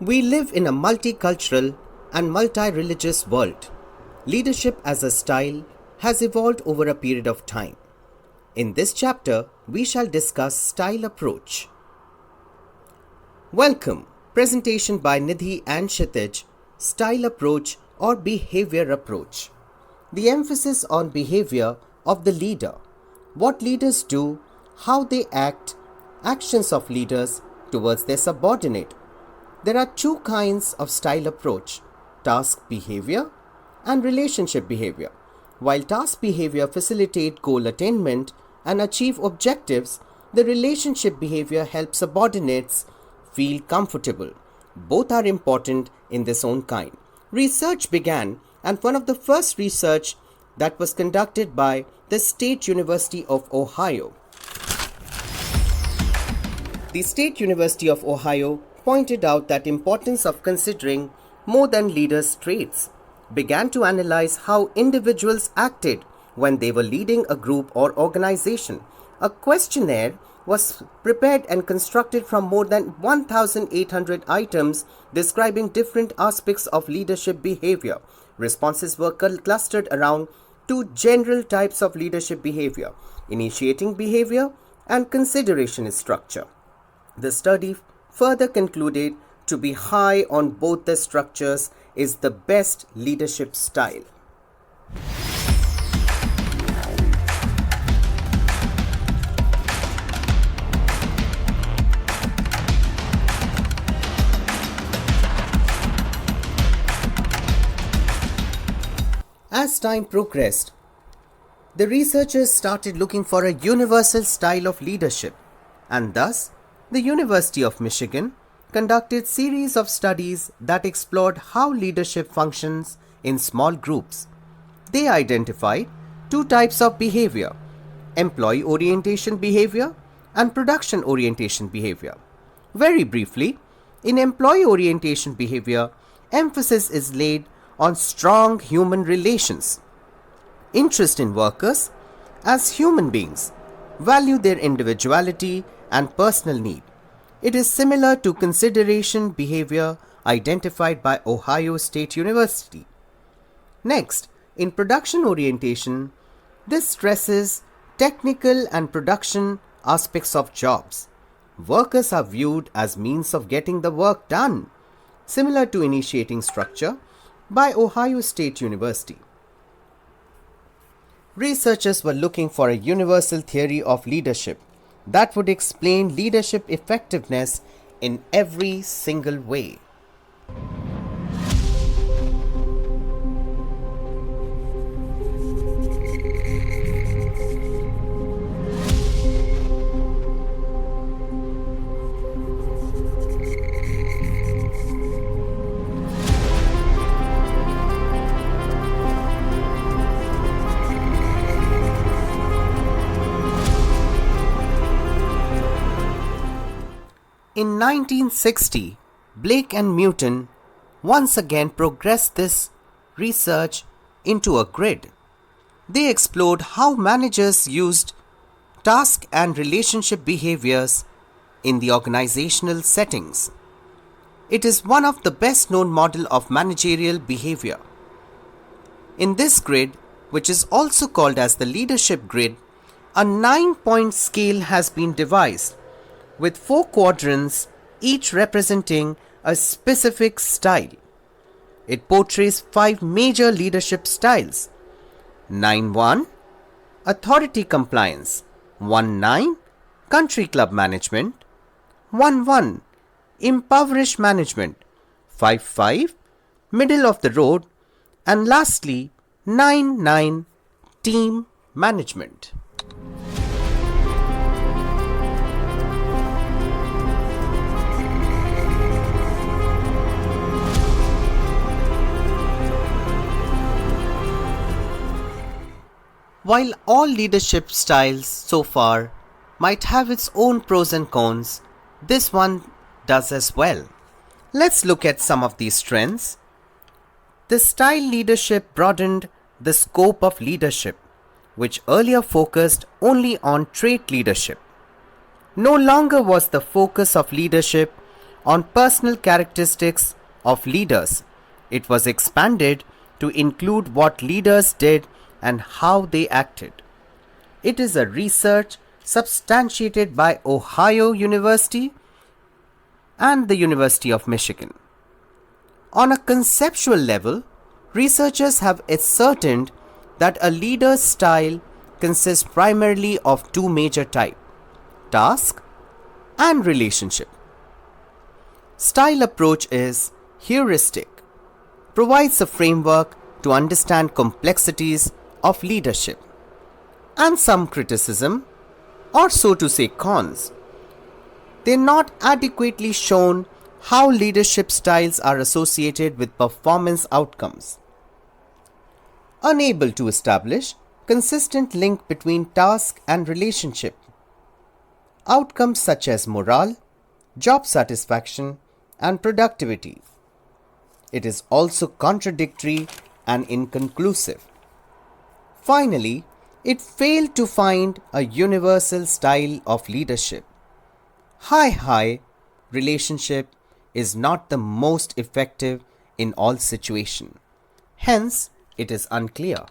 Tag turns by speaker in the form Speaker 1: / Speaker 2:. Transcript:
Speaker 1: We live in a multicultural and multi-religious world. Leadership as a style has evolved over a period of time. In this chapter, we shall discuss style approach. Welcome. Presentation by Nidhi and Kshitij. Style approach or behavior approach. The emphasis on behavior of the leader. What leaders do, how they act, actions of leaders towards their subordinate. There are two kinds of style approach, task behavior and relationship behavior. While task behavior facilitate goal attainment and achieve objectives, the relationship behavior helps subordinates feel comfortable. Both are important in their own kind. Research began, and one of the first research that was conducted by the State University of Ohio. The State University of Ohio pointed out that importance of considering more than leaders' traits, began to analyze how individuals acted when they were leading a group or organization. A questionnaire was prepared and constructed from more than 1,800 items describing different aspects of leadership behavior. Responses were clustered around two general types of leadership behavior: initiating behavior and consideration structure. The study further concluded to be high on both the structures is the best leadership style. As time progressed, the researchers started looking for a universal style of leadership, and thus the University of Michigan conducted series of studies that explored how leadership functions in small groups. They identified two types of behavior: employee orientation behavior and production orientation behavior. Very briefly, in employee orientation behavior, emphasis is laid on strong human relations, interest in workers as human beings, value their individuality and personal need. It is similar to consideration behavior identified by Ohio State University. Next, in production orientation, this stresses technical and production aspects of jobs. Workers are viewed as means of getting the work done, similar to initiating structure by Ohio State University. Researchers were looking for a universal theory of leadership that would explain leadership effectiveness in every single way. In 1960, Blake and Mouton once again progressed this research into a grid. They explored how managers used task and relationship behaviors in the organizational settings. It is one of the best known model of managerial behavior. In this grid, which is also called as the leadership grid, a 9-point scale has been devised, with 4 quadrants, each representing a specific style. It portrays 5 major leadership styles: 9-1, authority compliance; 1-9, country club management; 1-1, impoverished management; 5-5, middle of the road; and lastly 9-9, team management. While all leadership styles so far might have its own pros and cons, this one does as well. Let's look at some of these trends. The style leadership broadened the scope of leadership, which earlier focused only on trait leadership. No longer was the focus of leadership on personal characteristics of leaders. It was expanded to include what leaders did and how they acted. It is a research substantiated by Ohio University and the University of Michigan. On a conceptual level, researchers have ascertained that a leader's style consists primarily of two major types: task and relationship. Style approach is heuristic, provides a framework to understand complexities of leadership, and some criticism, or so to say cons. They're not adequately shown how leadership styles are associated with performance outcomes. Unable to establish consistent link between task and relationship. Outcomes such as morale, job satisfaction, and productivity. It is also contradictory and inconclusive. Finally, it failed to find a universal style of leadership. High relationship is not the most effective in all situations. Hence, it is unclear.